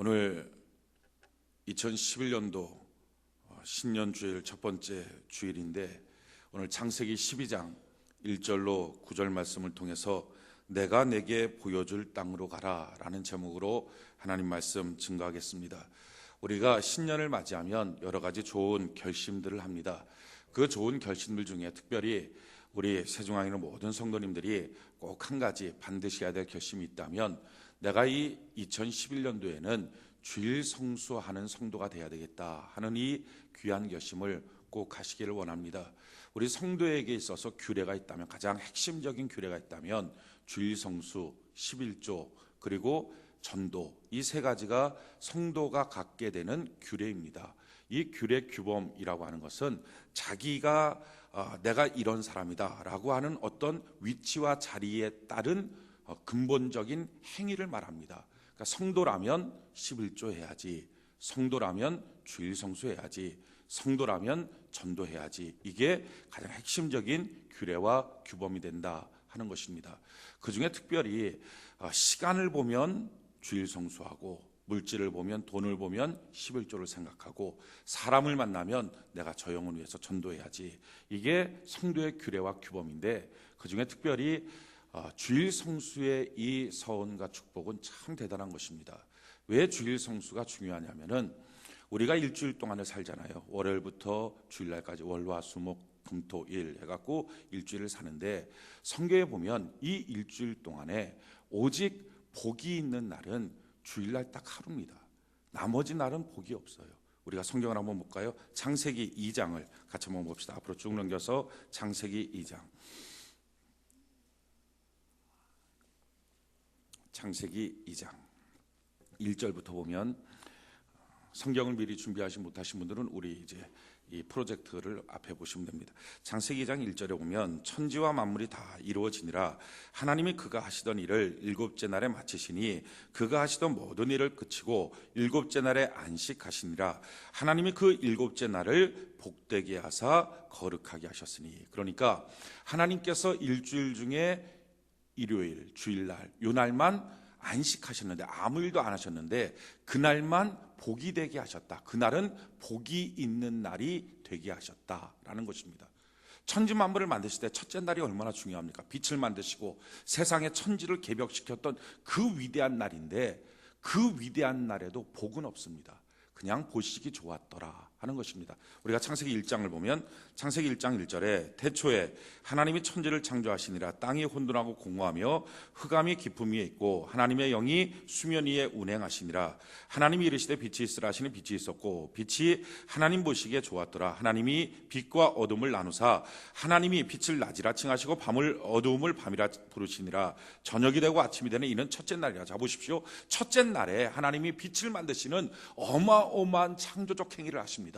오늘 2011년도 신년 주일 첫 번째 주일인데 오늘 창세기 12장 1절로 9절 말씀을 통해서 내가 내게 보여줄 땅으로 가라 라는 제목으로 하나님 말씀 증거하겠습니다. 우리가 신년을 맞이하면 여러 가지 좋은 결심들을 합니다. 그 좋은 결심들 중에 특별히 우리 세종항에 있는 모든 성도님들이 꼭 한 가지 반드시 해야 될 결심이 있다면 내가 이 2011년도에는 주일 성수하는 성도가 되어야 되겠다 하는 이 귀한 결심을 꼭 하시기를 원합니다. 우리 성도에게 있어서 규례가 있다면, 가장 핵심적인 규례가 있다면 주일 성수, 11조 그리고 전도, 이 세 가지가 성도가 갖게 되는 규례입니다. 이 규례 규범이라고 하는 것은 자기가 내가 이런 사람이다 라고 하는 어떤 위치와 자리에 따른 근본적인 행위를 말합니다. 그러니까 성도라면 11조 해야지, 성도라면 주일 성수해야지, 성도라면 전도해야지, 이게 가장 핵심적인 규례와 규범이 된다 하는 것입니다. 그 중에 특별히 시간을 보면 주일 성수하고, 물질을 보면, 돈을 보면 11조를 생각하고, 사람을 만나면 내가 저 영혼 위해서 전도해야지, 이게 성도의 규례와 규범인데, 그 중에 특별히 주일 성수의 이 서원과 축복은 참 대단한 것입니다. 왜 주일 성수가 중요하냐면은 우리가 일주일 동안을 살잖아요. 월요일부터 주일날까지 월화수목 금토일 해갖고 일주일을 사는데, 성경에 보면 이 일주일 동안에 오직 복이 있는 날은 주일날 딱 하루입니다. 나머지 날은 복이 없어요. 우리가 성경을 한번 볼까요? 창세기 2장을 같이 한번 봅시다. 앞으로 쭉 넘겨서 창세기 2장. 창세기 2장 1절부터 보면, 성경을 미리 준비하지 못하신 분들은 우리 이제 이 프로젝트를 앞에 보시면 됩니다. 창세기 2장 1절에 보면 천지와 만물이 다 이루어지니라. 하나님이 그가 하시던 일을 일곱째 날에 마치시니 그가 하시던 모든 일을 그치고 일곱째 날에 안식하시니라. 하나님이 그 일곱째 날을 복되게 하사 거룩하게 하셨으니. 그러니까 하나님께서 일주일 중에 일요일, 주일날, 요 날만 안식하셨는데, 아무 일도 안 하셨는데 그날만 복이 되게 하셨다. 그날은 복이 있는 날이 되게 하셨다라는 것입니다. 천지 만물을 만드실 때 첫째 날이 얼마나 중요합니까? 빛을 만드시고 세상의 천지를 개벽시켰던 그 위대한 날인데, 그 위대한 날에도 복은 없습니다. 그냥 보시기 좋았더라 하는 것입니다. 우리가 창세기 1장을 보면 창세기 1장 1절에 태초에 하나님이 천지를 창조하시니라. 땅이 혼돈하고 공허하며 흑암이 깊음 위에 있고 하나님의 영이 수면 위에 운행하시니라. 하나님이 이르시되 빛이 있으라 하시니 빛이 있었고 빛이 하나님 보시기에 좋았더라. 하나님이 빛과 어둠을 나누사 하나님이 빛을 낮이라 칭하시고 밤을 어두움을 밤이라 부르시니라. 저녁이 되고 아침이 되는 이는 첫째 날이라. 자 보십시오. 첫째 날에 하나님이 빛을 만드시는 어마어마한 창조적 행위를 하십니다.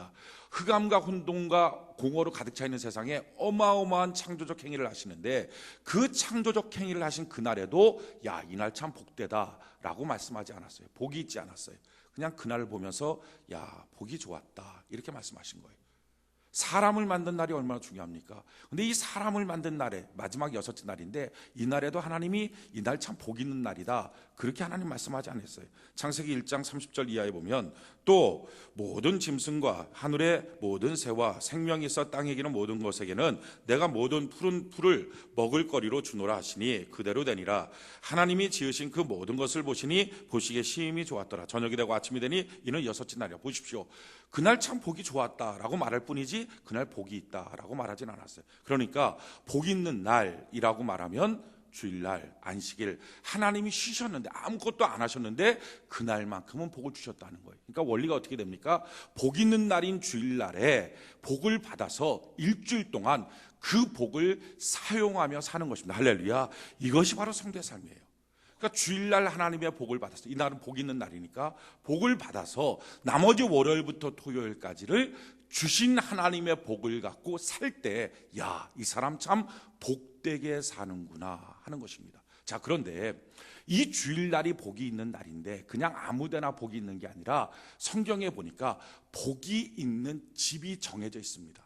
흑암과 혼돈과 공허로 가득 차 있는 세상에 어마어마한 창조적 행위를 하시는데, 그 창조적 행위를 하신 그날에도 야, 이날 참 복되다 라고 말씀하지 않았어요. 복이 있지 않았어요. 그냥 그날을 보면서 야, 복이 좋았다 이렇게 말씀하신 거예요. 사람을 만든 날이 얼마나 중요합니까? 근데 이 사람을 만든 날에 마지막 여섯째 날인데, 이 날에도 하나님이 이날 참 복 있는 날이다 그렇게 하나님 말씀하지 않았어요. 창세기 1장 30절 이하에 보면 또 모든 짐승과 하늘의 모든 새와 생명이 있어 땅에 기는 모든 것에게는 내가 모든 푸른 풀을 먹을 거리로 주노라 하시니 그대로 되니라. 하나님이 지으신 그 모든 것을 보시니 보시기에 심히 좋았더라. 저녁이 되고 아침이 되니 이는 여섯째 날이라. 보십시오. 그날 참 복이 좋았다라고 말할 뿐이지 그날 복이 있다라고 말하진 않았어요. 그러니까 복 있는 날이라고 말하면 주일날, 안식일, 하나님이 쉬셨는데 아무것도 안 하셨는데 그날만큼은 복을 주셨다는 거예요. 그러니까 원리가 어떻게 됩니까? 복 있는 날인 주일날에 복을 받아서 일주일 동안 그 복을 사용하며 사는 것입니다. 할렐루야. 이것이 바로 성도의 삶이에요. 그러니까 주일날 하나님의 복을 받았어. 이 날은 복 있는 날이니까 복을 받아서 나머지 월요일부터 토요일까지를 주신 하나님의 복을 갖고 살 때, 야, 이 사람 참 복되게 사는구나 하는 것입니다. 자, 그런데 이 주일날이 복이 있는 날인데 그냥 아무데나 복이 있는 게 아니라 성경에 보니까 복이 있는 집이 정해져 있습니다.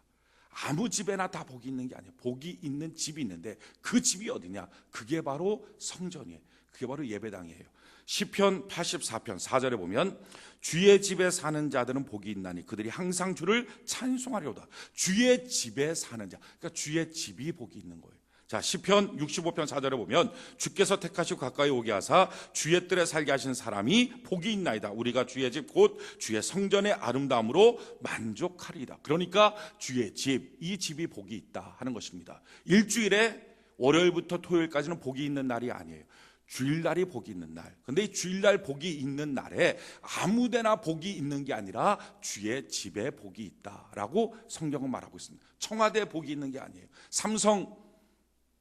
아무 집에나 다 복이 있는 게 아니에요. 복이 있는 집이 있는데 그 집이 어디냐? 그게 바로 성전이에요. 그게 바로 예배당이에요. 시편 84편 4절에 보면 주의 집에 사는 자들은 복이 있나니 그들이 항상 주를 찬송하리로다. 주의 집에 사는 자, 그러니까 주의 집이 복이 있는 거예요. 자, 시편 65편 4절에 보면 주께서 택하시고 가까이 오게 하사 주의 뜰에 살게 하신 사람이 복이 있나이다. 우리가 주의 집 곧 주의 성전의 아름다움으로 만족하리이다. 그러니까 주의 집, 이 집이 복이 있다 하는 것입니다. 일주일에 월요일부터 토요일까지는 복이 있는 날이 아니에요. 주일날이 복이 있는 날. 근데 이 주일날 복이 있는 날에 아무데나 복이 있는 게 아니라 주의 집에 복이 있다라고 성경은 말하고 있습니다. 청와대에 복이 있는 게 아니에요. 삼성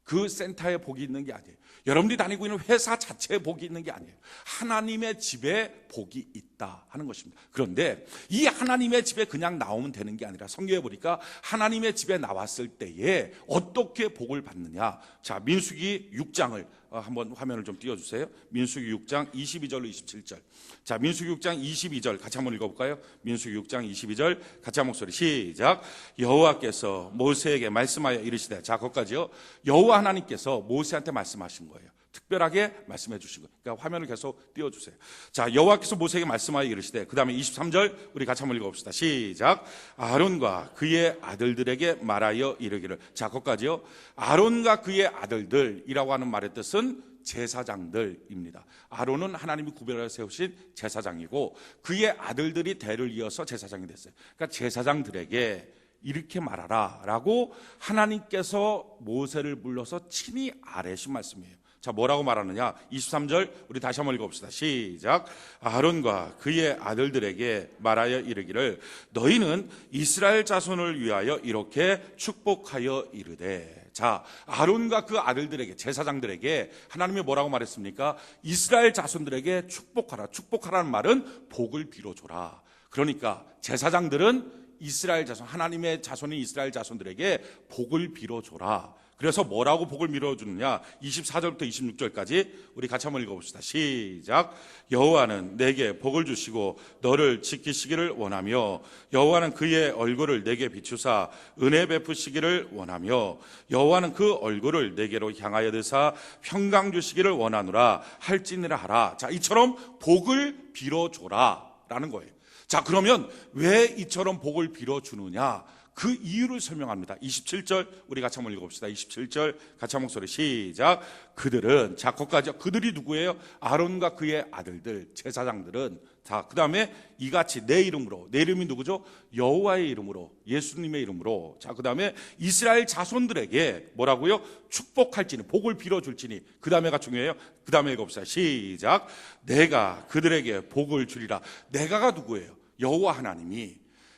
그 센터에 복이 있는 게 아니에요. 여러분들이 다니고 있는 회사 자체에 복이 있는 게 아니에요. 하나님의 집에 복이 있다 하는 것입니다. 그런데 이 하나님의 집에 그냥 나오면 되는 게 아니라 성경에 보니까 하나님의 집에 나왔을 때에 어떻게 복을 받느냐. 자, 민수기 6장을 한번 화면을 좀 띄워주세요. 민수기 6장 22절로 27절. 자, 민수기 6장 22절 같이 한번 읽어볼까요? 민수기 6장 22절 같이 한 목소리 시작. 여호와께서 모세에게 말씀하여 이르시되, 자, 거기까지요. 여호와 하나님께서 모세한테 말씀하신 거예요. 특별하게 말씀해 주신 거예요. 그러니까 화면을 계속 띄워주세요. 자, 여호와께서 모세에게 말씀하여 이르시되, 그 다음에 23절 우리 같이 한번 읽어봅시다. 시작. 아론과 그의 아들들에게 말하여 이르기를. 자, 거기까지요. 아론과 그의 아들들이라고 하는 말의 뜻은 제사장들입니다. 아론은 하나님이 구별하여 세우신 제사장이고 그의 아들들이 대를 이어서 제사장이 됐어요. 그러니까 제사장들에게 이렇게 말하라 라고 하나님께서 모세를 불러서 친히 아뢰신 말씀이에요. 자, 뭐라고 말하느냐? 23절 우리 다시 한번 읽어봅시다. 시작. 아론과 그의 아들들에게 말하여 이르기를 너희는 이스라엘 자손을 위하여 이렇게 축복하여 이르되. 자, 아론과 그 아들들에게, 제사장들에게 하나님이 뭐라고 말했습니까? 이스라엘 자손들에게 축복하라. 축복하라는 말은 복을 빌어줘라. 그러니까 제사장들은 이스라엘 자손, 하나님의 자손인 이스라엘 자손들에게 복을 빌어줘라. 그래서 뭐라고 복을 빌어주느냐? 24절부터 26절까지 우리 같이 한번 읽어봅시다. 시작. 여호와는 내게 복을 주시고 너를 지키시기를 원하며 여호와는 그의 얼굴을 내게 비추사 은혜 베푸시기를 원하며 여호와는 그 얼굴을 내게로 향하여 드사 평강 주시기를 원하노라 할지니라 하라. 자, 이처럼 복을 빌어줘라 라는 거예요. 자, 그러면 왜 이처럼 복을 빌어주느냐? 그 이유를 설명합니다. 27절 우리 같이 한번 읽어봅시다. 27절 같이 한 목소리 시작. 그들은, 자, 거기까지. 그들이 누구예요? 아론과 그의 아들들, 제사장들은. 자, 그 다음에 이같이 내 이름으로, 내 이름이 누구죠? 여호와의 이름으로, 예수님의 이름으로. 자, 그 다음에 이스라엘 자손들에게 뭐라고요? 축복할지니, 복을 빌어줄지니. 그 다음에가 중요해요. 그 다음에 읽어봅시다. 시작. 내가 그들에게 복을 주리라. 내가가 누구예요? 여호와 하나님이.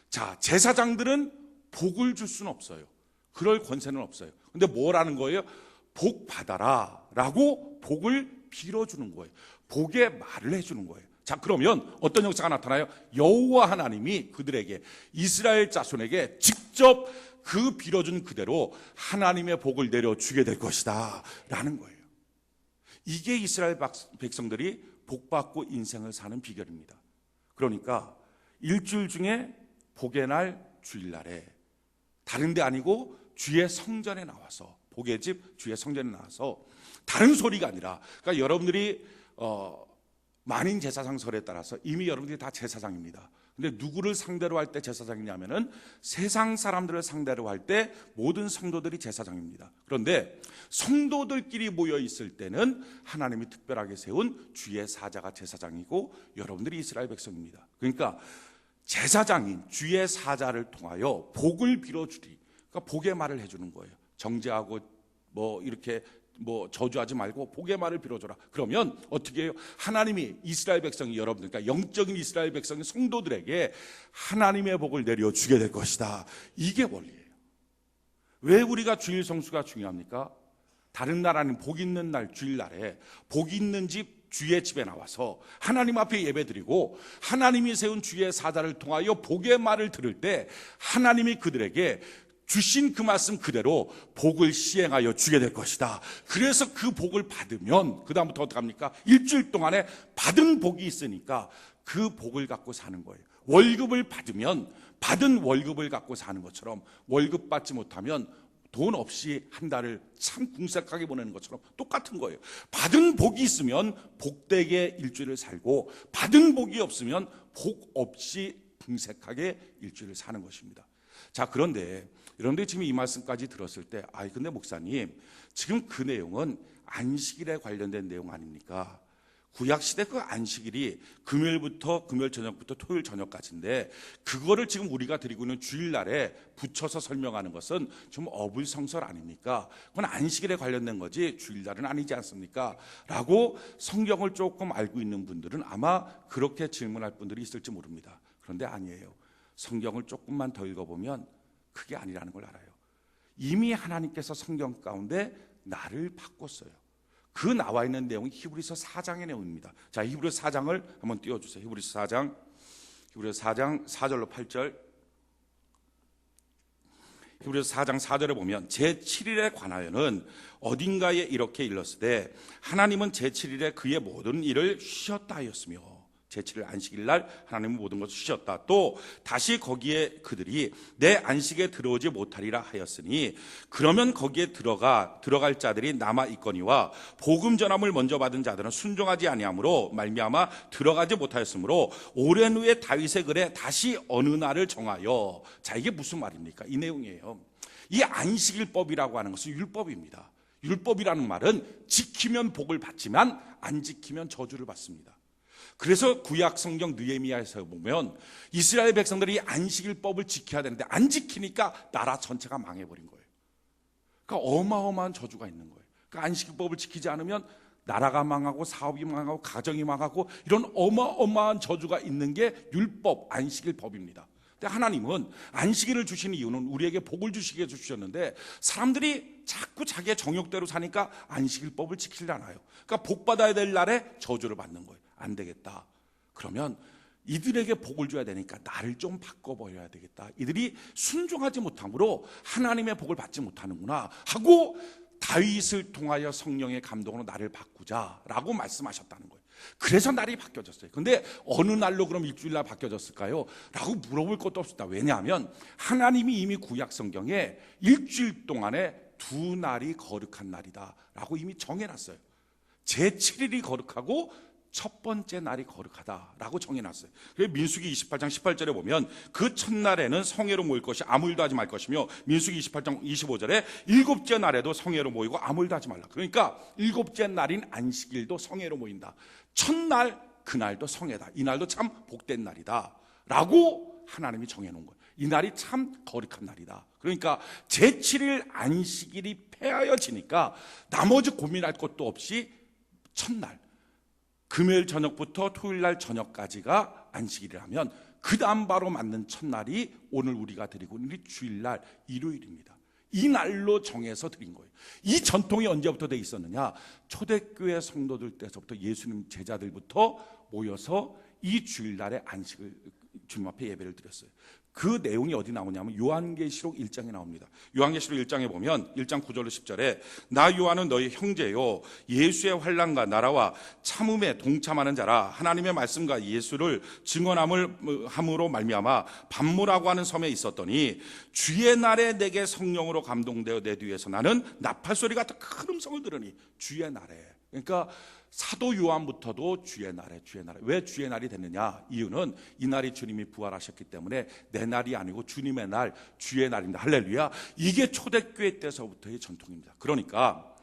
자, 제사장들은 복을 줄 수는 없어요. 그럴 권세는 없어요. 근데 뭐라는 거예요? 복 받아라 라고 복을 빌어주는 거예요. 복의 말을 해주는 거예요. 자, 그러면 어떤 역사가 나타나요? 여호와 하나님이 그들에게, 이스라엘 자손에게 직접 그 빌어준 그대로 하나님의 복을 내려주게 될 것이다 라는 거예요. 이게 이스라엘 백성들이 복받고 인생을 사는 비결입니다. 그러니까 일주일 중에 복의 날 주일날에 다른 데 아니고 주의 성전에 나와서, 복의 집 주의 성전에 나와서 다른 소리가 아니라, 그러니까 여러분들이 만인 제사장설에 따라서 이미 여러분들이 다 제사장입니다. 근데 누구를 상대로 할 때 제사장이냐면은 세상 사람들을 상대로 할 때 모든 성도들이 제사장입니다. 그런데 성도들끼리 모여 있을 때는 하나님이 특별하게 세운 주의 사자가 제사장이고 여러분들이 이스라엘 백성입니다. 그러니까 제사장인 주의 사자를 통하여 복을 빌어주리. 그러니까 복의 말을 해주는 거예요. 정죄하고 이렇게 저주하지 말고 복의 말을 빌어줘라. 그러면 어떻게 해요? 하나님이 이스라엘 백성이, 여러분들, 그러니까 영적인 이스라엘 백성의 성도들에게 하나님의 복을 내려주게 될 것이다. 이게 원리예요. 왜 우리가 주일 성수가 중요합니까? 다른 나라는 복 있는 날 주일날에 복 있는 집 주의 집에 나와서 하나님 앞에 예배드리고 하나님이 세운 주의 사자를 통하여 복의 말을 들을 때 하나님이 그들에게 주신 그 말씀 그대로 복을 시행하여 주게 될 것이다. 그래서 그 복을 받으면 그 다음부터 어떻게 합니까? 일주일 동안에 받은 복이 있으니까 그 복을 갖고 사는 거예요. 월급을 받으면 받은 월급을 갖고 사는 것처럼 월급 받지 못하면 돈 없이 한 달을 참 궁색하게 보내는 것처럼 똑같은 거예요. 받은 복이 있으면 복되게 일주일을 살고, 받은 복이 없으면 복 없이 궁색하게 일주일을 사는 것입니다. 자, 그런데 여러분들이 지금 이 말씀까지 들었을 때, 근데 목사님, 지금 그 내용은 안식일에 관련된 내용 아닙니까? 구약시대 그 안식일이 금요일부터, 금요일 저녁부터 토요일 저녁까지인데, 그거를 지금 우리가 드리고 있는 주일날에 붙여서 설명하는 것은 좀 어불성설 아닙니까? 그건 안식일에 관련된 거지 주일날은 아니지 않습니까? 라고 성경을 조금 알고 있는 분들은 아마 그렇게 질문할 분들이 있을지 모릅니다. 그런데 아니에요. 성경을 조금만 더 읽어보면 그게 아니라는 걸 알아요. 이미 하나님께서 성경 가운데 나를 바꿨어요. 그 나와 있는 내용이 히브리서 4장의 내용입니다. 자, 히브리서 4장을 한번 띄워주세요. 히브리서 4장 4절로 8절. 히브리서 4장 4절에 보면 제7일에 관하여는 어딘가에 이렇게 일렀으되 하나님은 제7일에 그의 모든 일을 쉬었다 하였으며, 제7일 안식일날 하나님은 모든 것을 쉬셨다. 또 다시 거기에 그들이 내 안식에 들어오지 못하리라 하였으니, 그러면 거기에 들어갈 자들이 남아 있거니와 복음 전함을 먼저 받은 자들은 순종하지 아니함으로 말미암아 들어가지 못하였으므로 오랜 후에 다윗의 글에 다시 어느 날을 정하여. 자, 이게 무슨 말입니까? 이 내용이에요. 이 안식일법이라고 하는 것은 율법입니다. 율법이라는 말은 지키면 복을 받지만 안 지키면 저주를 받습니다. 그래서 구약 성경 느헤미야에서 보면 이스라엘 백성들이 안식일법을 지켜야 되는데 안 지키니까 나라 전체가 망해버린 거예요. 그러니까 어마어마한 저주가 있는 거예요. 그러니까 안식일법을 지키지 않으면 나라가 망하고 사업이 망하고 가정이 망하고 이런 어마어마한 저주가 있는 게 율법, 안식일법입니다. 근데 하나님은 안식일을 주신 이유는 우리에게 복을 주시기 위해서 주셨는데, 사람들이 자꾸 자기의 정욕대로 사니까 안식일법을 지키지 않아요. 그러니까 복 받아야 될 날에 저주를 받는 거예요. 안 되겠다. 그러면 이들에게 복을 줘야 되니까 나를 좀 바꿔버려야 되겠다. 이들이 순종하지 못함으로 하나님의 복을 받지 못하는구나 하고 다윗을 통하여 성령의 감동으로 나를 바꾸자라고 말씀하셨다는 거예요. 그래서 날이 바뀌어졌어요. 근데 어느 날로 그럼 일주일날 바뀌어졌을까요? 라고 물어볼 것도 없습니다. 왜냐하면 하나님이 이미 구약 성경에 일주일 동안에 2날이 거룩한 날이다 라고 이미 정해놨어요. 제7일이 거룩하고 첫 번째 날이 거룩하다라고 정해놨어요. 그래서 민수기 28장 18절에 보면 그 첫날에는 성회로 모일 것이 아무 일도 하지 말 것이며, 민수기 28장 25절에 일곱째 날에도 성회로 모이고 아무 일도 하지 말라. 그러니까 일곱째 날인 안식일도 성회로 모인다. 첫날 그날도 성회다. 이날도 참 복된 날이다 라고 하나님이 정해놓은 거예요. 이 날이 참 거룩한 날이다. 그러니까 제7일 안식일이 폐하여지니까 나머지 고민할 것도 없이 첫날 금요일 저녁부터 토요일날 저녁까지가 안식일이라면 그 다음 바로 맞는 첫날이 오늘 우리가 드리고 있는 주일날 일요일입니다. 이 날로 정해서 드린 거예요. 이 전통이 언제부터 돼 있었느냐? 초대교회 성도들 때서부터 예수님 제자들부터 모여서 이 주일날에 안식을 주님 앞에 예배를 드렸어요. 그 내용이 어디 나오냐면 요한계시록 1장에 나옵니다. 요한계시록 1장에 보면 1장 9절로 10절에 나 요한은 너희 형제요 예수의 환난과 나라와 참음에 동참하는 자라. 하나님의 말씀과 예수를 증언함으로 말미암아 반모라고 하는 섬에 있었더니 주의 날에 내게 성령으로 감동되어 내 뒤에서 나는 나팔소리 같은 큰 음성을 들으니. 주의 날에, 그러니까 사도 요한부터도 주의 날에 왜 주의 날이 됐느냐? 이유는 이 날이 주님이 부활하셨기 때문에 내 날이 아니고 주님의 날, 주의 날입니다. 할렐루야. 이게 초대교회 때서부터의 전통입니다. 그러니까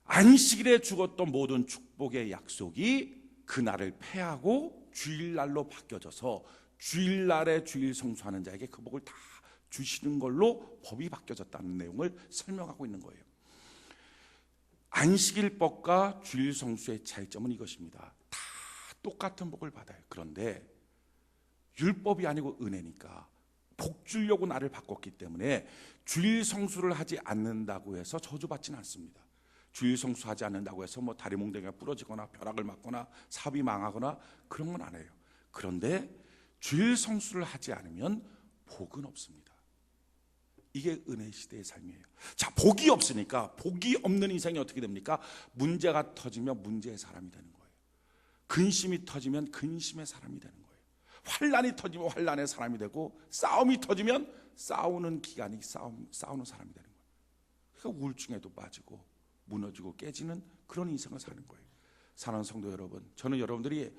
안식일에 주었던 모든 축복의 약속이 그 날을 폐하고 주일날로 바뀌어져서 주일날에 주일 성수하는 자에게 그 복을 다 주시는 걸로 법이 바뀌어졌다는 내용을 설명하고 있는 거예요. 안식일법과 주일 성수의 차이점은 이것입니다. 다 똑같은 복을 받아요. 그런데 율법이 아니고 은혜니까 복 주려고 나를 바꿨기 때문에 주일 성수를 하지 않는다고 해서 저주받지는 않습니다. 주일 성수하지 않는다고 해서 뭐 다리 몽둥이가 부러지거나 벼락을 맞거나 사업이 망하거나 그런 건 안 해요. 그런데 주일 성수를 하지 않으면 복은 없습니다. 이게 은혜 시대의 삶이에요. 자, 복이 없으니까 복이 없는 인생이 어떻게 됩니까? 문제가 터지면 문제의 사람이 되는 거예요. 근심이 터지면 근심의 사람이 되는 거예요. 환난이 터지면 환난의 사람이 되고 싸움이 터지면 싸우는 기간이 싸우는 사람이 되는 거예요. 그러니까 우울증에도 빠지고 무너지고 깨지는 그런 인생을 사는 거예요. 사랑하는 성도 여러분, 저는 여러분들이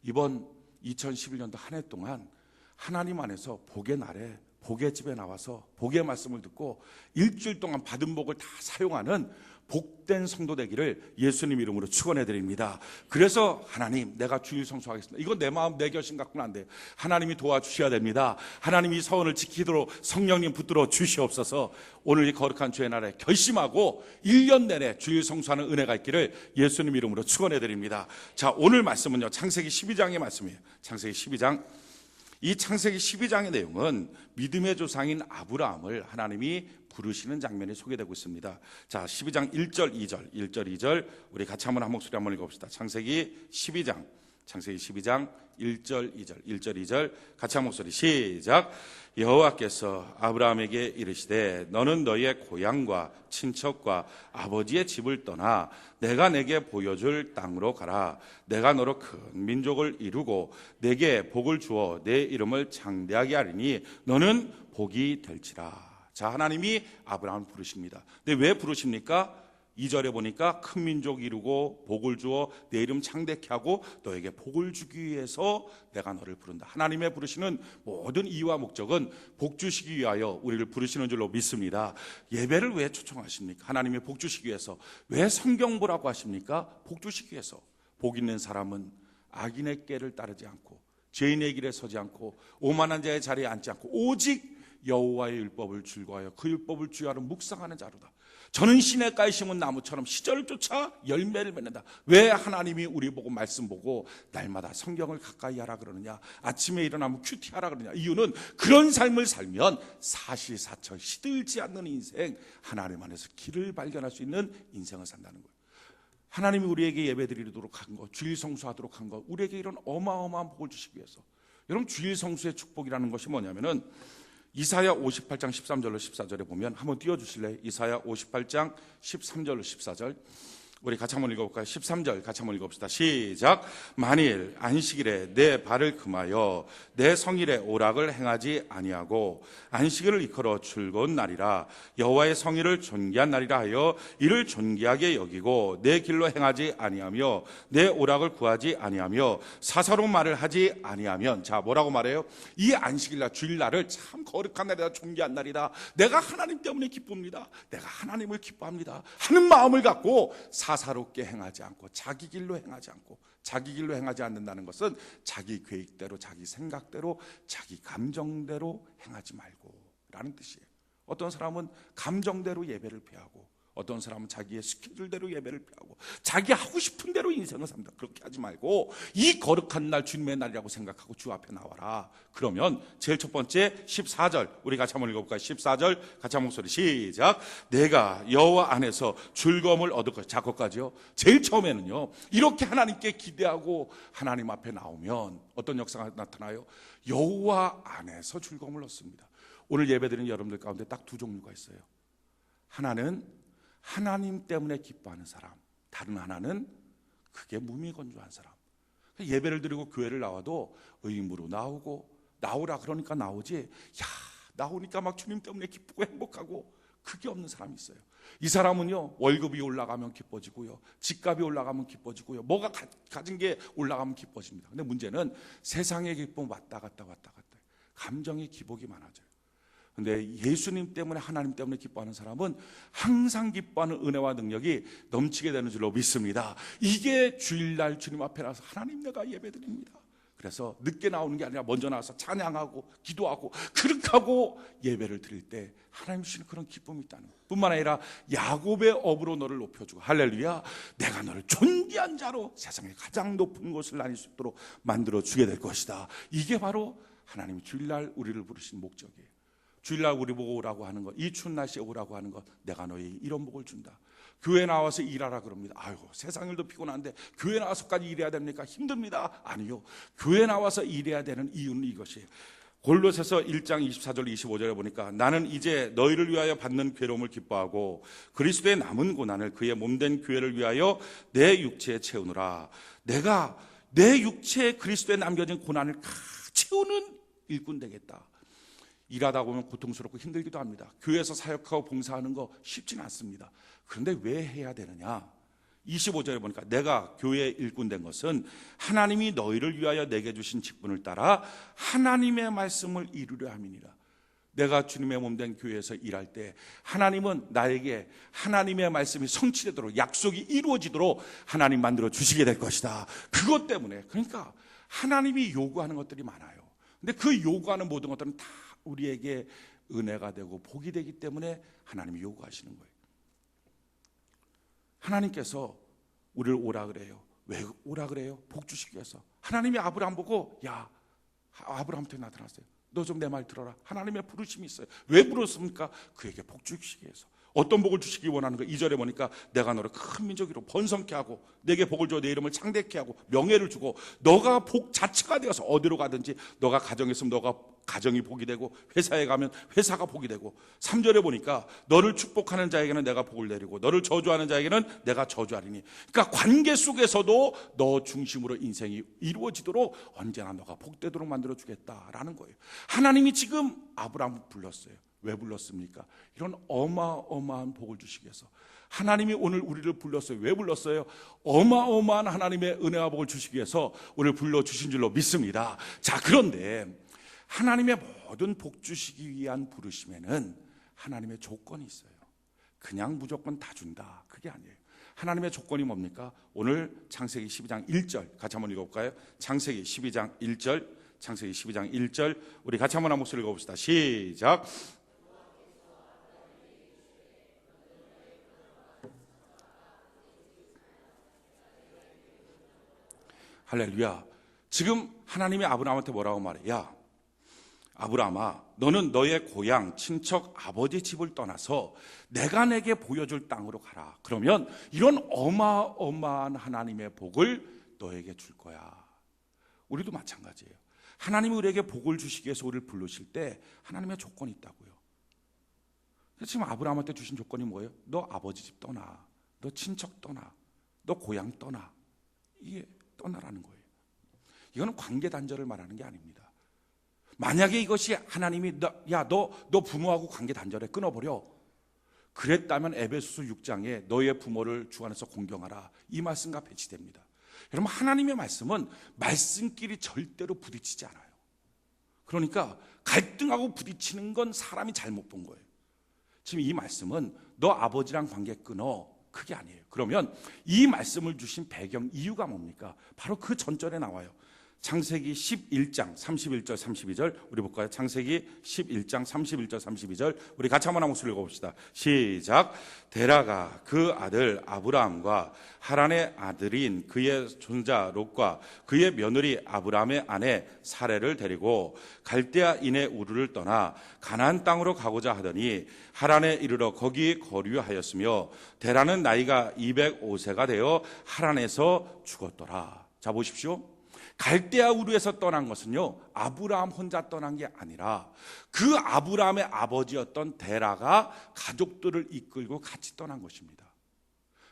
이번 2011년도 한 해 동안 하나님 안에서 복의 날에 복의 집에 나와서 복의 말씀을 듣고 일주일 동안 받은 복을 다 사용하는 복된 성도 되기를 예수님 이름으로 축원해 드립니다. 그래서 하나님, 내가 주일 성수하겠습니다. 이건 내 마음 내 결심 갖고는 안 돼요. 하나님이 도와주셔야 됩니다. 하나님이 서원을 지키도록 성령님 붙들어 주시옵소서. 오늘 이 거룩한 주의 날에 결심하고 1년 내내 주일 성수하는 은혜가 있기를 예수님 이름으로 축원해 드립니다. 자, 오늘 말씀은요, 창세기 12장의 말씀이에요. 창세기 12장. 이 창세기 12장의 내용은 믿음의 조상인 아브라함을 하나님이 부르시는 장면이 소개되고 있습니다. 자, 12장 1절 2절 우리 같이 한번 목소리 한번 읽어봅시다. 창세기 12장 1절 2절 같이 한 목소리 시작. 여호와께서 아브라함에게 이르시되 너는 너의 고향과 친척과 아버지의 집을 떠나 내가 내게 보여줄 땅으로 가라. 내가 너로 큰 민족을 이루고 내게 복을 주어 내 이름을 장대하게 하리니 너는 복이 될지라. 자, 하나님이 아브라함을 부르십니다. 근데 왜 부르십니까? 2절에 보니까 큰 민족 이루고 복을 주어 내 이름 창대케 하고 너에게 복을 주기 위해서 내가 너를 부른다. 하나님의 부르시는 모든 이유와 목적은 복 주시기 위하여 우리를 부르시는 줄로 믿습니다. 예배를 왜 초청하십니까? 하나님의 복 주시기 위해서. 왜 성경 보라고 하십니까? 복 주시기 위해서. 복 있는 사람은 악인의 꾀를 따르지 않고 죄인의 길에 서지 않고 오만한 자의 자리에 앉지 않고 오직 여호와의 율법을 즐거워하여 그 율법을 주야로 묵상하는 자로다. 저는 시냇가에 심은 나무처럼 시절을 쫓아 열매를 맺는다. 왜 하나님이 우리 보고 말씀 보고 날마다 성경을 가까이 하라 그러느냐, 아침에 일어나면 큐티하라 그러느냐. 이유는 그런 삶을 살면 사시사철 시들지 않는 인생, 하나님 안에서 길을 발견할 수 있는 인생을 산다는 거예요. 하나님이 우리에게 예배드리도록 한 것, 주일 성수하도록 한 것, 우리에게 이런 어마어마한 복을 주시기 위해서. 여러분, 주일 성수의 축복이라는 것이 뭐냐면은 이사야 58장 13절로 14절에 보면 한번 띄워주실래요? 이사야 58장 13절로 14절 우리 같이 한번 읽어볼까요? 13절 같이 한번 읽어봅시다. 시작. 만일 안식일에 내 발을 금하여 내 성일에 오락을 행하지 아니하고 안식일을 이끌어 즐거운 날이라 여호와의 성일을 존귀한 날이라 하여 이를 존귀하게 여기고 내 길로 행하지 아니하며 내 오락을 구하지 아니하며 사사로운 말을 하지 아니하면, 자, 뭐라고 말해요? 이 안식일날 주일날을 참 거룩한 날이다, 존귀한 날이다, 내가 하나님 때문에 기쁩니다, 내가 하나님을 기뻐합니다 하는 마음을 갖고 사사롭게 행하지 않고 자기 길로 행하지 않고, 자기 길로 행하지 않는다는 것은 자기 계획대로 자기 생각대로 자기 감정대로 행하지 말고 라는 뜻이에요. 어떤 사람은 감정대로 예배를 피하고 어떤 사람은 자기의 스케줄대로 예배를 피하고 자기 하고 싶은 대로 인생을 삽니다. 그렇게 하지 말고 이 거룩한 날 주님의 날이라고 생각하고 주 앞에 나와라. 그러면 제일 첫 번째 14절 우리 같이 한번 읽어볼까요? 14절 같이 한 목소리 시작. 내가 여호와 안에서 즐거움을 얻을 것. 작곡까지요. 제일 처음에는요, 이렇게 하나님께 기대하고 하나님 앞에 나오면 어떤 역사가 나타나요? 여호와 안에서 즐거움을 얻습니다. 오늘 예배드리는 여러분들 가운데 딱 두 종류가 있어요. 하나는 하나님 때문에 기뻐하는 사람, 다른 하나는 그게 무미건조한 사람. 예배를 드리고 교회를 나와도 의무로 나오라 그러니까 나오지, 야, 나오니까 막 주님 때문에 기쁘고 행복하고, 그게 없는 사람이 있어요. 이 사람은요, 월급이 올라가면 기뻐지고요, 집값이 올라가면 기뻐지고요, 뭐가 가진 게 올라가면 기뻐집니다. 근데 문제는 세상의 기쁨 왔다 갔다 감정의 기복이 많아져요. 근데 예수님 때문에, 하나님 때문에 기뻐하는 사람은 항상 기뻐하는 은혜와 능력이 넘치게 되는 줄로 믿습니다. 이게 주일날 주님 앞에 나와서 하나님 내가 예배드립니다. 그래서 늦게 나오는 게 아니라 먼저 나와서 찬양하고 기도하고 그렇게 하고 예배를 드릴 때 하나님 주시는 그런 기쁨이 있다는 것 뿐만 아니라 야곱의 업으로 너를 높여주고, 할렐루야, 내가 너를 존귀한 자로 세상의 가장 높은 곳을 나눌 수 있도록 만들어주게 될 것이다. 이게 바로 하나님이 주일날 우리를 부르신 목적이에요. 주일날 우리 보고 오라고 하는 것, 이 추운 날씨에 오라고 하는 것, 내가 너희 이런 복을 준다. 교회 나와서 일하라 그럽니다. 아이고, 세상 일도 피곤한데 교회 나와서까지 일해야 됩니까? 힘듭니다. 아니요, 교회 나와서 일해야 되는 이유는 이것이에요. 골로새서 1장 24절 25절에 보니까 나는 이제 너희를 위하여 받는 괴로움을 기뻐하고 그리스도의 남은 고난을 그의 몸된 교회를 위하여 내 육체에 채우노라. 내가 내 육체에 그리스도에 남겨진 고난을 다 채우는 일꾼 되겠다. 일하다 보면 고통스럽고 힘들기도 합니다. 교회에서 사역하고 봉사하는 거 쉽지는 않습니다. 그런데 왜 해야 되느냐? 25절에 보니까 내가 교회의 일꾼 된 것은 하나님이 너희를 위하여 내게 주신 직분을 따라 하나님의 말씀을 이루려 함이니라. 내가 주님의 몸된 교회에서 일할 때 하나님은 나에게 하나님의 말씀이 성취되도록, 약속이 이루어지도록 하나님 만들어 주시게 될 것이다. 그것 때문에, 그러니까 하나님이 요구하는 것들이 많아요. 근데 그 요구하는 모든 것들은 다 우리에게 은혜가 되고 복이 되기 때문에 하나님이 요구하시는 거예요. 하나님께서 우리를 오라 그래요. 왜 오라 그래요? 복 주시기 위해서. 하나님이 아브라함 보고, 야, 아브라함한테 나타났어요. 너 좀 내 말 들어라. 하나님의 부르심이 있어요. 왜 부르셨습니까? 그에게 복 주시기 위해서. 어떤 복을 주시기 원하는 거예요? 2절에 보니까 내가 너를 큰 민족으로 번성케 하고 내게 복을 줘 내 이름을 창대케 하고 명예를 주고 너가 복 자체가 되어서 어디로 가든지, 너가 가정에 있으면 너가 가정이 복이 되고, 회사에 가면 회사가 복이 되고, 3절에 보니까 너를 축복하는 자에게는 내가 복을 내리고 너를 저주하는 자에게는 내가 저주하리니. 그러니까 관계 속에서도 너 중심으로 인생이 이루어지도록 언제나 너가 복되도록 만들어주겠다라는 거예요. 하나님이 지금 아브라함을 불렀어요. 왜 불렀습니까? 이런 어마어마한 복을 주시기 위해서. 하나님이 오늘 우리를 불렀어요. 왜 불렀어요? 어마어마한 하나님의 은혜와 복을 주시기 위해서 우리를 불러주신 줄로 믿습니다. 자, 그런데 하나님의 모든 복 주시기 위한 부르심에는 하나님의 조건이 있어요. 그냥 무조건 다 준다, 그게 아니에요. 하나님의 조건이 뭡니까? 오늘 창세기 12장 1절 같이 한번 읽어볼까요? 창세기 12장 1절, 창세기 12장 1절 우리 같이 한번 한 목소리 읽어봅시다. 시작. 할렐루야. 지금 하나님이 아브라함한테 뭐라고 말해? 야, 아브라함아, 너는 너의 고향, 친척, 아버지 집을 떠나서 내가 내게 보여줄 땅으로 가라. 그러면 이런 어마어마한 하나님의 복을 너에게 줄 거야. 우리도 마찬가지예요. 하나님이 우리에게 복을 주시기 위해서 우리를 부르실 때 하나님의 조건이 있다고요. 지금 아브라함한테 주신 조건이 뭐예요? 너 아버지 집 떠나, 너 친척 떠나, 너 고향 떠나. 이게 떠나라는 거예요. 이거는 관계 단절을 말하는 게 아닙니다. 만약에 이것이 하나님이 너 부모하고 관계 단절해 끊어버려, 그랬다면 에베소서 6장에 너의 부모를 주 안에서 공경하라, 이 말씀과 배치됩니다. 여러분, 하나님의 말씀은 말씀끼리 절대로 부딪히지 않아요. 그러니까 갈등하고 부딪히는 건 사람이 잘못 본 거예요. 지금 이 말씀은 너 아버지랑 관계 끊어, 그게 아니에요. 그러면 이 말씀을 주신 배경 이유가 뭡니까? 바로 그 전절에 나와요. 창세기 11장 31절 32절 우리 볼까요? 창세기 11장 31절 32절 우리 같이 한번 목소리 읽어봅시다. 시작. 데라가 그 아들 아브라함과 하란의 아들인 그의 손자 롯과 그의 며느리 아브라함의 아내 사레를 데리고 갈대아인의 우르를 떠나 가나안 땅으로 가고자 하더니 하란에 이르러 거기 거류하였으며 데라는 나이가 205세가 되어 하란에서 죽었더라. 자, 보십시오. 갈대아 우르에서 떠난 것은요, 아브라함 혼자 떠난 게 아니라 그 아브라함의 아버지였던 데라가 가족들을 이끌고 같이 떠난 것입니다.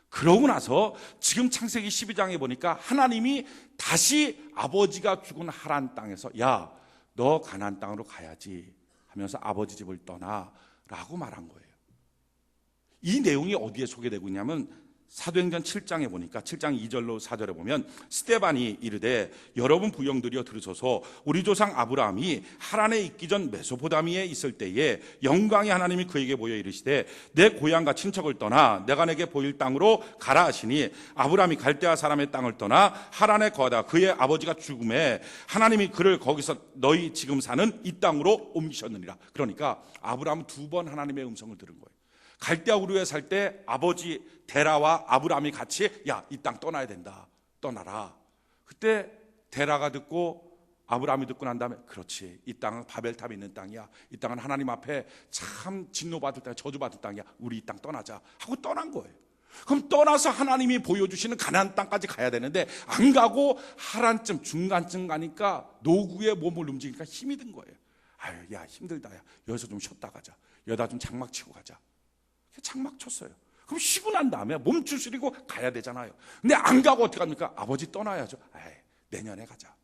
그러고 나서 지금 창세기 12장에 보니까 하나님이 다시 아버지가 죽은 하란 땅에서 야, 너 가나안 땅으로 가야지 하면서 아버지 집을 떠나라고 말한 거예요. 이 내용이 어디에 소개되고 있냐면 사도행전 7장에 보니까 7장 2절로 4절에 보면 스데반이 이르되 여러분 부영들이여 들으소서, 우리 조상 아브라함이 하란에 있기 전 메소포다미에 있을 때에 영광의 하나님이 그에게 보여 이르시되 내 고향과 친척을 떠나 내가 내게 보일 땅으로 가라 하시니 아브라함이 갈대아 사람의 땅을 떠나 하란에 거하다 그의 아버지가 죽음에 하나님이 그를 거기서 너희 지금 사는 이 땅으로 옮기셨느니라. 그러니까 아브라함은 2번 하나님의 음성을 들은 거예요. 갈대아 우르에 살 때 아버지 데라와 아브라함이 같이 야, 이 땅 떠나야 된다, 떠나라. 그때 데라가 듣고 아브라함이 듣고 난 다음에 그렇지, 이 땅은 바벨탑이 있는 땅이야, 이 땅은 하나님 앞에 참 진노받을 땅, 저주받을 땅이야, 우리 이 땅 떠나자 하고 떠난 거예요. 그럼 떠나서 하나님이 보여주시는 가나안 땅까지 가야 되는데 안 가고 하란쯤 중간쯤 가니까 노구에 몸을 움직이니까 힘이 든 거예요. 아유, 야, 힘들다, 야, 여기서 좀 쉬었다 가자, 여기다 좀 장막 치고 가자. 장막 쳤어요. 그럼 쉬고 난 다음에 몸 추스리고 가야 되잖아요. 근데 안 가고 어떻게 합니까? 아버지 떠나야죠. 에이, 내년에 가자.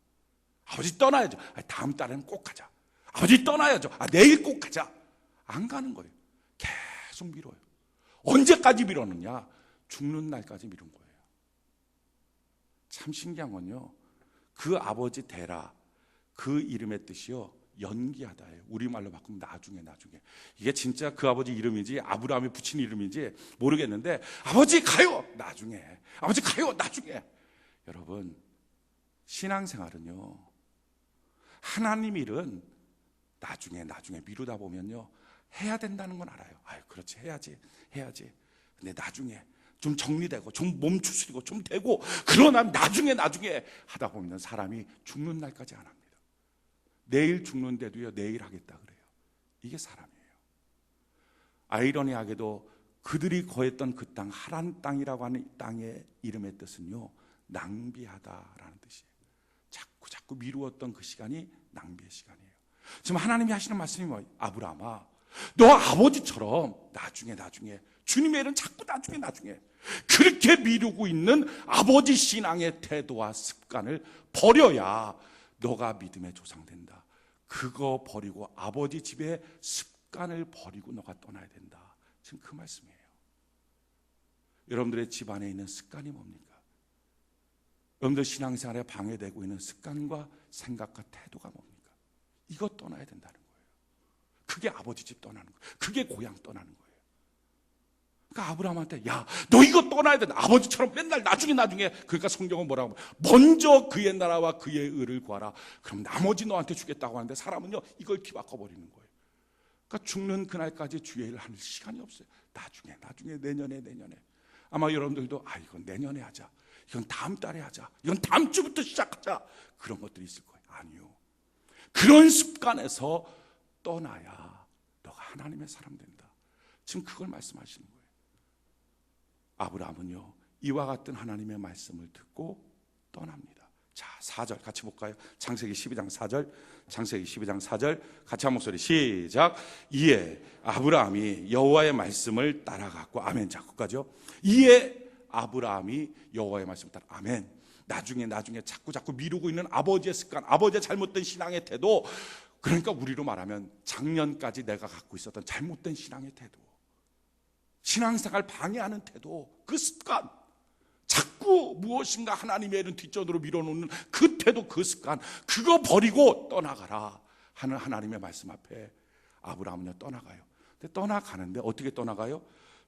아버지 떠나야죠. 다음 달에는 꼭 가자. 아버지 떠나야죠. 내일 꼭 가자. 안 가는 거예요. 계속 미뤄요. 언제까지 미뤘느냐? 죽는 날까지 미룬 거예요. 참 신기한 건요, 그 아버지 데라, 그 이름의 뜻이요, 연기하다예요. 우리말로 바꾸면 나중에. 이게 진짜 그 아버지 이름인지 아브라함이 붙인 이름인지 모르겠는데, 아버지 가요, 나중에. 아버지 가요, 나중에. 여러분, 신앙생활은요, 하나님 일은 나중에 미루다 보면요, 해야 된다는 건 알아요. 그렇지, 해야지. 근데 나중에 좀 정리되고 좀 몸추스리고 좀 되고, 그러나 나중에 하다 보면 사람이 죽는 날까지 안 합니다. 내일 죽는데도요, 내일 하겠다 그래요. 이게 사람이에요. 아이러니하게도 그들이 거했던 그 땅, 하란 땅이라고 하는 땅의 이름의 뜻은요, 낭비하다라는 뜻이에요. 자꾸 미루었던 그 시간이 낭비의 시간이에요. 지금 하나님이 하시는 말씀이 뭐예요? 아브라함아, 너 아버지처럼 나중에, 주님의 일은 자꾸 나중에 그렇게 미루고 있는 아버지 신앙의 태도와 습관을 버려야 너가 믿음의 조상 된다. 그거 버리고 아버지 집의 습관을 버리고 너가 떠나야 된다. 지금 그 말씀이에요. 여러분들의 집안에 있는 습관이 뭡니까? 여러분들 신앙생활에 방해되고 있는 습관과 생각과 태도가 뭡니까? 이거 떠나야 된다는 거예요. 그게 아버지 집 떠나는 거예요. 그게 고향 떠나는 거예요. 그러니까 아브라함한테, 야, 너 이거 떠나야 된다. 아버지처럼 맨날 나중에. 그러니까 성경은 뭐라고 하면, 먼저 그의 나라와 그의 의를 구하라. 그럼 나머지 너한테 주겠다고 하는데, 사람은요, 이걸 뒤바꿔버리는 거예요. 그러니까 죽는 그날까지 주의 일을 하는 시간이 없어요. 나중에, 내년에. 아마 여러분들도, 이건 내년에 하자. 이건 다음 달에 하자. 이건 다음 주부터 시작하자. 그런 것들이 있을 거예요. 아니요. 그런 습관에서 떠나야 너가 하나님의 사람 된다. 지금 그걸 말씀하시는 거예요. 아브라함은요, 이와 같은 하나님의 말씀을 듣고 떠납니다. 자, 4절 같이 볼까요? 창세기 12장 4절 같이 한 목소리 시작. 이에 아브라함이 여호와의 말씀을 따라갔고, 아멘. 자, 끝까지요. 이에 아브라함이 여호와의 말씀을 따라, 아멘. 나중에 자꾸 미루고 있는 아버지의 습관, 아버지의 잘못된 신앙의 태도, 그러니까 우리로 말하면 작년까지 내가 갖고 있었던 잘못된 신앙의 태도, 신앙생활 방해하는 태도, 그 습관, 자꾸 무엇인가 하나님의 일은 뒷전으로 밀어놓는 그 태도, 그 습관, 그거 버리고 떠나가라 하는 하나님의 말씀 앞에 아브라함은 떠나가요. 근데 떠나가는데 어떻게 떠나가요?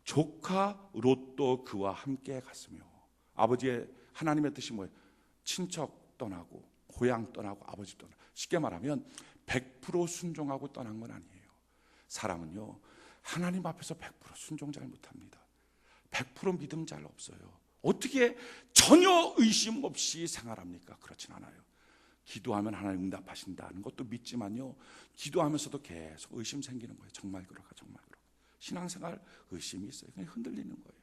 조카 롯도 그와 함께 갔으며. 아버지의 하나님의 뜻이 뭐예요? 친척 떠나고 고향 떠나고 아버지 떠나고, 쉽게 말하면 100% 순종하고 떠난 건 아니에요. 사람은요, 하나님 앞에서 100% 순종 잘 못합니다. 100% 믿음 잘 없어요. 어떻게 전혀 의심 없이 생활합니까? 그렇진 않아요. 기도하면 하나님 응답하신다는 것도 믿지만요, 기도하면서도 계속 의심 생기는 거예요. 정말 그럴까? 신앙생활 의심이 있어요. 그냥 흔들리는 거예요.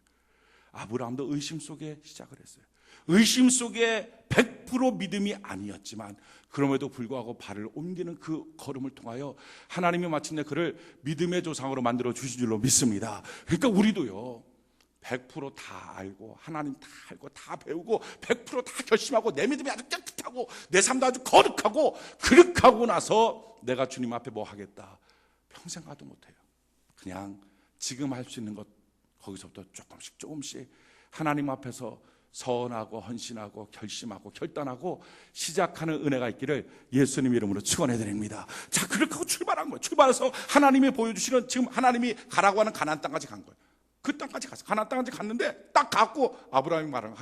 아브라함도 의심 속에 시작을 했어요. 의심 속에 100% 믿음이 아니었지만 그럼에도 불구하고 발을 옮기는 그 걸음을 통하여 하나님이 마침내 그를 믿음의 조상으로 만들어 주신 줄로 믿습니다. 그러니까 우리도요, 100%다 알고 하나님 다 알고 다 배우고 100%다 결심하고 내 믿음이 아주 깨끗하고 내 삶도 아주 거룩하고, 그렇게 하고 나서 내가 주님 앞에 뭐 하겠다, 평생 가도 못해요. 그냥 지금 할 수 있는 것, 거기서부터 조금씩 하나님 앞에서 서원하고 헌신하고 결심하고 결단하고 시작하는 은혜가 있기를 예수님 이름으로 축원해 드립니다. 자, 그렇게 하고 출발한 거예요. 출발해서 하나님이 보여주시는, 지금 하나님이 가라고 하는 가나안 땅까지 간 거예요. 그 땅까지 갔어요. 가나안 땅까지 갔는데 딱 갔고 아브라함이 말하는,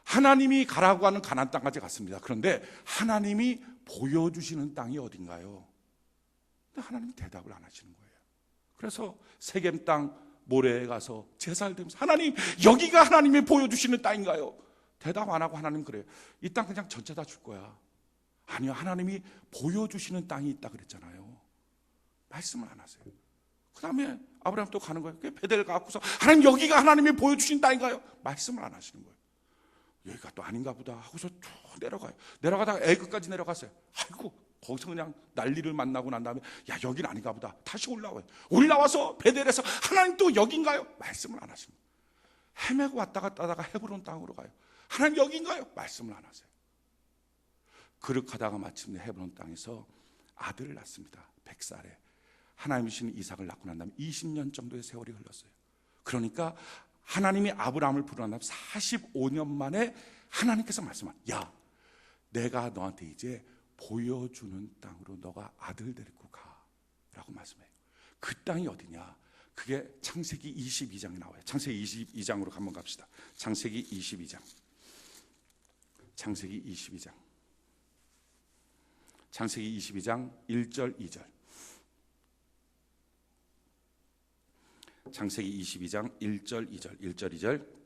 하나님이 가라고 하는 가나안 땅까지 갔습니다. 그런데 하나님이 보여주시는 땅이 어딘가요? 근데 하나님이 대답을 안 하시는 거예요. 그래서 세겜 땅 모래에 가서 제사를 드리면서, 하나님, 여기가 하나님이 보여주시는 땅인가요? 대답 안 하고 하나님 그래요. 이 땅 그냥 전체 다 줄 거야. 아니요, 하나님이 보여주시는 땅이 있다 그랬잖아요. 말씀을 안 하세요. 그 다음에 아브라함 또 가는 거예요. 베델 가고서, 하나님, 여기가 하나님이 보여주신 땅인가요? 말씀을 안 하시는 거예요. 여기가 또 아닌가 보다 하고서 쭉 내려가요. 내려가다가 애굽까지 내려갔어요. 아이고, 거기서 그냥 난리를 만나고 난 다음에, 야, 여긴 아닌가 보다. 다시 올라와요. 올라와서 베델에서, 하나님 또 여긴가요? 말씀을 안 하십니다. 헤매고 왔다 갔다 하다가 헤브론 땅으로 가요. 하나님 여긴가요? 말씀을 안 하세요. 그렇게 하다가 마침내 헤브론 땅에서 아들을 낳습니다. 100살에 하나님이 주신 이삭을 낳고 난 다음에 20년 정도의 세월이 흘렀어요. 그러니까 하나님이 아브라함을 부르는 다음 45년 만에 하나님께서 말씀하세요. 야, 내가 너한테 이제 보여주는 땅으로 너가 아들 데리고 가 라고 말씀해요. 그 땅이 어디냐? 그게 창세기 22장에 나와요. 창세기 22장으로 한번 갑시다. 창세기 22장. 창세기 22장. 창세기 22장 1절 2절. 창세기 22장 1절 2절. 1절 2절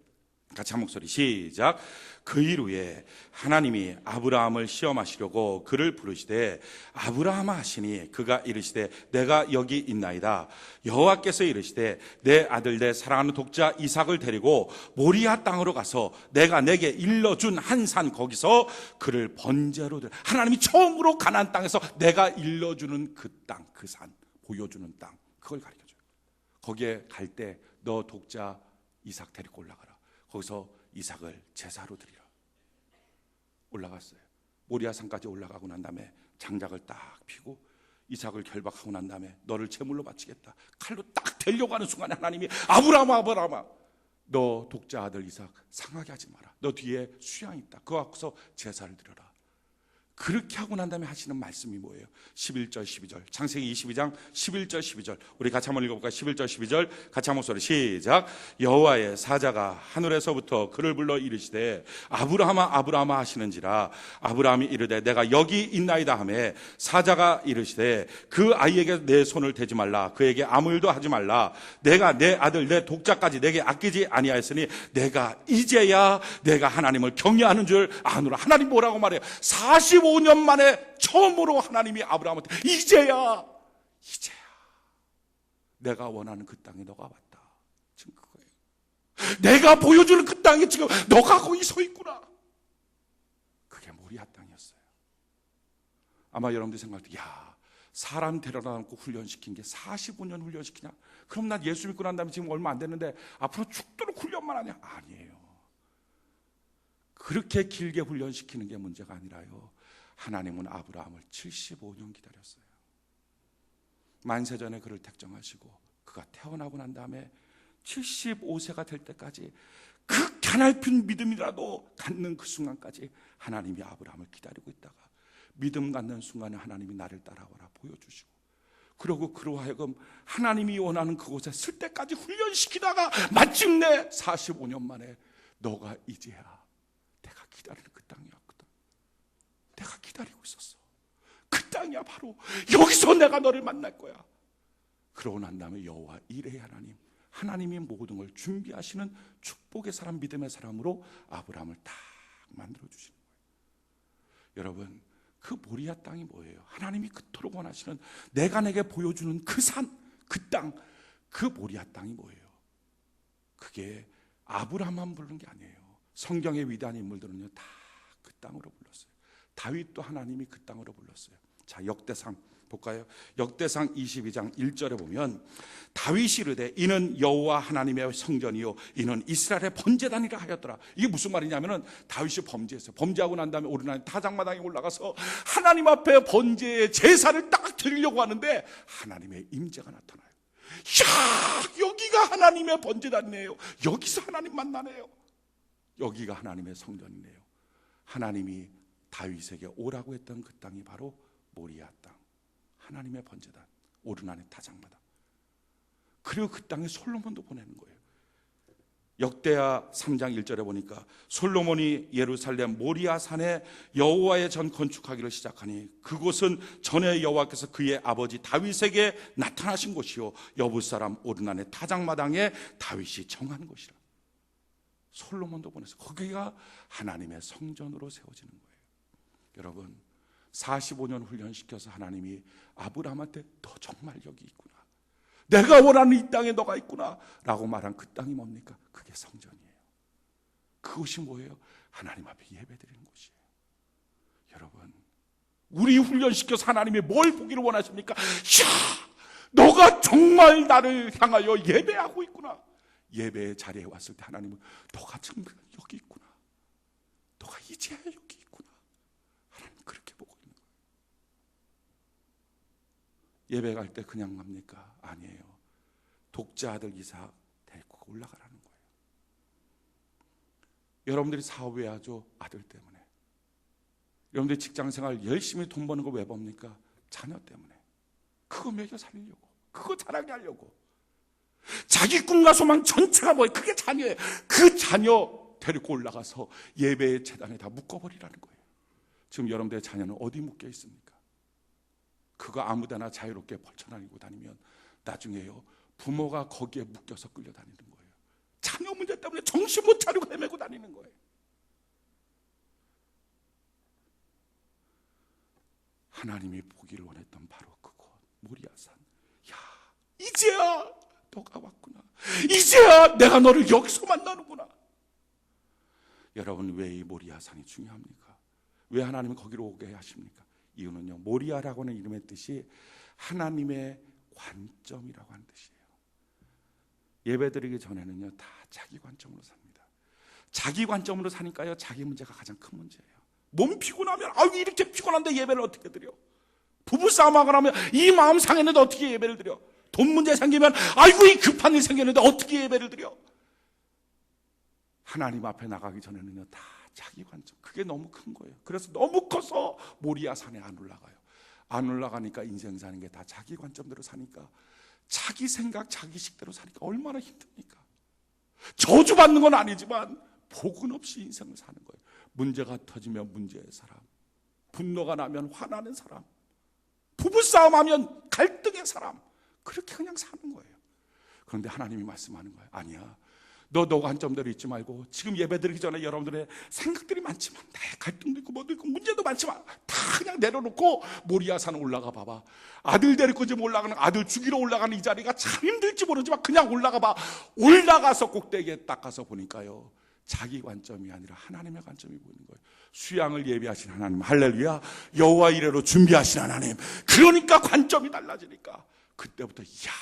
같이 한 목소리 시작. 그 일 후에 하나님이 아브라함을 시험하시려고 그를 부르시되 아브라함아 하시니 그가 이르시되 내가 여기 있나이다. 여호와께서 이르시되 내 아들 내 사랑하는 독자 이삭을 데리고 모리아 땅으로 가서 내가 내게 일러준 한 산 거기서 그를 번제로 드려. 하나님이 처음으로 가나안 땅에서 내가 일러주는 그 땅, 그 산, 보여주는 땅, 그걸 가르쳐줘요. 거기에 갈 때 너 독자 이삭 데리고 올라가라. 거기서 이삭을 제사로 드리라. 올라갔어요. 모리아 산까지 올라가고 난 다음에 장작을 딱 피고 이삭을 결박하고 난 다음에 너를 제물로 바치겠다. 칼로 딱 대려고 하는 순간에 하나님이 아브라함아 너 독자 아들 이삭 상하게 하지 마라. 너 뒤에 수양이 있다. 그거 갖고서 제사를 드려라. 그렇게 하고 난 다음에 하시는 말씀이 뭐예요? 11절 12절 창세기 22장 11절 12절 우리 같이 한번 읽어볼까요? 11절 12절 같이 한 목소리 시작. 여호와의 사자가 하늘에서부터 그를 불러 이르시되 아브라함아 하시는지라. 아브라함이 이르되 내가 여기 있나이다 하매 사자가 이르시되 그 아이에게 내 손을 대지 말라. 그에게 아무 일도 하지 말라. 내가 내 아들 내 독자까지 내게 아끼지 아니하였으니 내가 이제야 내가 하나님을 경외하는 줄 아노라. 하나님 뭐라고 말해요? 45년 만에 처음으로 하나님이 아브라함한테 이제야 내가 원하는 그 땅에 너가 왔다. 지금 그거예요. 내가 보여주는 그 땅에 지금 너가 거기 서 있구나. 그게 모리아 땅이었어요. 아마 여러분들이 생각할 때 야, 사람 데려다 놓고 훈련시킨 게 45년 훈련시키냐? 그럼 난 예수 믿고 난 다음에 지금 얼마 안 됐는데 앞으로 죽도록 훈련만 하냐? 아니에요. 그렇게 길게 훈련시키는 게 문제가 아니라요, 하나님은 아브라함을 75년 기다렸어요. 만세전에 그를 택정하시고 그가 태어나고 난 다음에 75세가 될 때까지 그 가냘픈 믿음이라도 갖는 그 순간까지 하나님이 아브라함을 기다리고 있다가 믿음 갖는 순간에 하나님이 나를 따라와라 보여주시고, 그리고 그로 하여금 하나님이 원하는 그곳에 쓸 때까지 훈련시키다가 마침내 45년 만에 너가 이제야 내가 기다리는 그 땅이 왔거든. 내가 기다리고 있었어. 그 땅이야. 바로 여기서 내가 너를 만날 거야. 그러고 난 다음에 여호와 이레의 하나님, 하나님이 모든 걸 준비하시는 축복의 사람, 믿음의 사람으로 아브라함을 딱 만들어 주시는 거예요. 여러분, 그 모리아 땅이 뭐예요? 하나님이 그토록 원하시는 내가 내게 보여주는 그 산, 그 땅, 그 모리아 땅이 뭐예요? 그게 아브라함만 부르는 게 아니에요. 성경의 위대한 인물들은요 다 그 땅으로 불렀어요. 다윗도 하나님이 그 땅으로 불렀어요. 자, 역대상 볼까요? 역대상 22장 1절에 보면 다윗이 이르되 이는 여호와 하나님의 성전이요 이는 이스라엘의 번제단이라 하였더라. 이게 무슨 말이냐면은 다윗이 범죄했어요. 범죄하고 난 다음에 오르나니 타작마당에 올라가서 하나님 앞에 번제의 제사를 딱 드리려고 하는데 하나님의 임재가 나타나요. 야, 여기가 하나님의 번제단이네요. 여기서 하나님 만나네요. 여기가 하나님의 성전이네요. 하나님이 다윗에게 오라고 했던 그 땅이 바로 모리아 땅, 하나님의 번제단, 오르나니 타작마당. 그리고 그 땅에 솔로몬도 보내는 거예요. 역대하 3장 1절에 보니까 솔로몬이 예루살렘 모리아 산에 여호와의 전 건축하기를 시작하니 그곳은 전에 여호와께서 그의 아버지 다윗에게 나타나신 곳이요 여부 사람 오르나니 타작마당에 다윗이 정한 곳이라. 솔로몬도 보내서 거기가 하나님의 성전으로 세워지는 거예요. 여러분, 45년 훈련시켜서 하나님이 아브라함한테 너 정말 여기 있구나, 내가 원하는 이 땅에 너가 있구나 라고 말한 그 땅이 뭡니까? 그게 성전이에요. 그곳이 뭐예요? 하나님 앞에 예배드리는 곳이에요. 여러분, 우리 훈련시켜서 하나님이 뭘 보기를 원하십니까? 야, 너가 정말 나를 향하여 예배하고 있구나. 예배의 자리에 왔을 때 하나님은 너가 정말 여기 있구나, 너가 이제야 여기 있구나, 하나님 그렇게 보고 있는 거예요. 예배 갈 때 그냥 갑니까? 아니에요. 독자 아들 이삭 데리고 올라가라는 거예요. 여러분들이 사업해야죠. 아들 때문에. 여러분들이 직장생활 열심히 돈 버는 거 왜 봅니까? 자녀 때문에. 그거 먹여 살리려고, 그거 자랑해 하려고. 자기 꿈과 소망 전체가 뭐예요? 그게 자녀예요. 그 자녀 데리고 올라가서 예배의 재단에 다 묶어버리라는 거예요. 지금 여러분들의 자녀는 어디 묶여 있습니까? 그거 아무데나 자유롭게 펼쳐다니고 다니면 나중에요, 부모가 거기에 묶여서 끌려다니는 거예요. 자녀 문제 때문에 정신 못 차리고 헤매고 다니는 거예요. 하나님이 보기를 원했던 바로 그곳 모리아산. 야, 이제야 너가 왔구나. 이제야 내가 너를 여기서 만나는구나. 여러분, 왜 이 모리아산이 중요합니까? 왜 하나님은 거기로 오게 하십니까? 이유는요, 모리아라고 하는 이름의 뜻이 하나님의 관점이라고 하는 뜻이에요. 예배드리기 전에는요, 다 자기 관점으로 삽니다. 자기 관점으로 사니까요, 자기 문제가 가장 큰 문제예요. 몸 피곤하면 아유, 이렇게 피곤한데 예배를 어떻게 드려? 부부싸움하거나 하면 이 마음 상했는데 어떻게 예배를 드려? 돈 문제 생기면 아이고, 이 급한 일 생겼는데 어떻게 예배를 드려? 하나님 앞에 나가기 전에는요, 다 자기 관점. 그게 너무 큰 거예요. 그래서 너무 커서 모리아산에 안 올라가요. 안 올라가니까 인생 사는 게 다 자기 관점대로 사니까, 자기 생각 자기 식대로 사니까 얼마나 힘듭니까? 저주받는 건 아니지만 복은 없이 인생을 사는 거예요. 문제가 터지면 문제의 사람, 분노가 나면 화나는 사람, 부부싸움하면 갈등의 사람, 그렇게 그냥 사는 거예요. 그런데 하나님이 말씀하는 거예요. 아니야, 너 관점대로 있지 말고, 지금 예배드리기 전에 여러분들의 생각들이 많지만, 갈등도 있고 뭐도 있고 문제도 많지만 다 그냥 내려놓고 모리아산 올라가 봐봐. 아들 데리고 지금 올라가는, 아들 죽이러 올라가는 이 자리가 참 힘들지 모르지만 그냥 올라가 봐. 올라가서 꼭대기에 딱 가서 보니까요, 자기 관점이 아니라 하나님의 관점이 보이는 거예요. 수양을 예비하신 하나님, 할렐루야. 여호와 이레로 준비하신 하나님. 그러니까 관점이 달라지니까 그때부터 이야,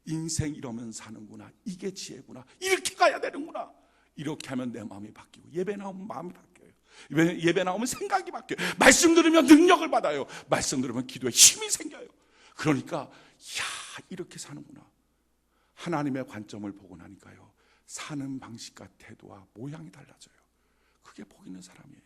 인생 이러면 사는구나, 이게 지혜구나, 이렇게 가야 되는구나. 이렇게 하면 내 마음이 바뀌고, 예배 나오면 마음이 바뀌어요. 예배 나오면 생각이 바뀌어요. 말씀 들으면 능력을 받아요. 말씀 들으면 기도에 힘이 생겨요. 그러니까 이야, 이렇게 사는구나. 하나님의 관점을 보고 나니까요, 사는 방식과 태도와 모양이 달라져요. 그게 복 있는 사람이에요.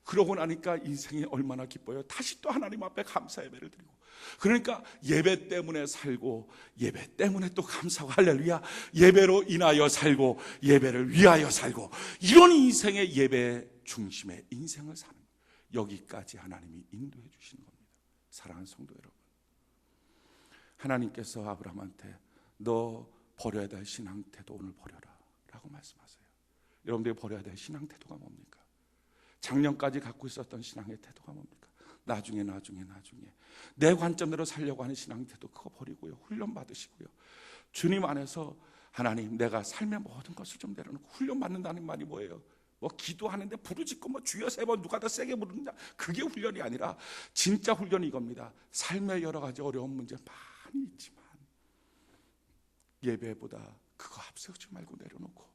그러고 나니까 인생이 얼마나 기뻐요. 다시 또 하나님 앞에 감사 예배를 드리고, 그러니까 예배 때문에 살고, 예배 때문에 또 감사하고, 할렐루야. 예배로 인하여 살고, 예배를 위하여 살고, 이런 인생의 예배 중심의 인생을 사는 거예요. 여기까지 하나님이 인도해 주시는 겁니다. 사랑하는 성도 여러분, 하나님께서 아브라함한테 너 버려야 될 신앙 태도 오늘 버려라 라고 말씀하세요. 여러분들이 버려야 될 신앙 태도가 뭡니까? 작년까지 갖고 있었던 신앙의 태도가 뭡니까? 나중에 내 관점대로 살려고 하는 신앙 태도, 그거 버리고요, 훈련 받으시고요, 주님 안에서 하나님, 내가 삶의 모든 것을 좀 내려놓고, 훈련 받는다는 말이 뭐예요? 뭐 기도하는데 부르짖고 뭐 주여 3번 누가 더 세게 부르느냐, 그게 훈련이 아니라 진짜 훈련이 이겁니다. 삶의 여러 가지 어려운 문제 많이 있지만 예배보다 그거 앞세우지 말고 내려놓고,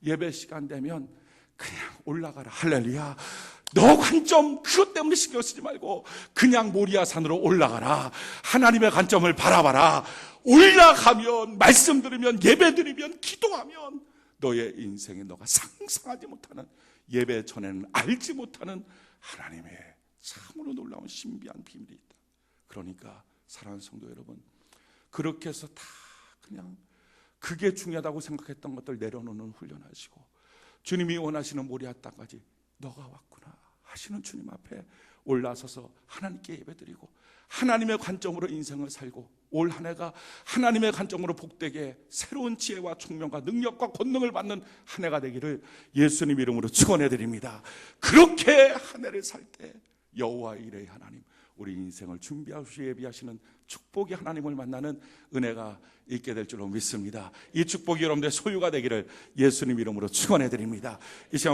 예배 시간 되면 그냥 올라가라, 할렐루야. 너 관점 그것 때문에 신경 쓰지 말고 그냥 모리아산으로 올라가라. 하나님의 관점을 바라봐라. 올라가면, 말씀 들으면, 예배 드리면, 기도하면 너의 인생에 너가 상상하지 못하는, 예배 전에는 알지 못하는 하나님의 참으로 놀라운 신비한 비밀이 있다. 그러니까 사랑하는 성도 여러분, 그렇게 해서 다 그냥 그게 중요하다고 생각했던 것들 내려놓는 훈련하시고, 주님이 원하시는 모리아 땅까지 너가 왔구나 하시는 주님 앞에 올라서서 하나님께 예배드리고, 하나님의 관점으로 인생을 살고, 올 한 해가 하나님의 관점으로 복되게 새로운 지혜와 총명과 능력과 권능을 받는 한 해가 되기를 예수님 이름으로 축원해드립니다. 그렇게 한 해를 살 때 여호와 이레의 하나님, 우리 인생을 준비하시고 예비하시는 축복의 하나님을 만나는 은혜가 있게 될 줄로 믿습니다. 이 축복이 여러분들의 소유가 되기를 예수님 이름으로 축원해드립니다. 이 시간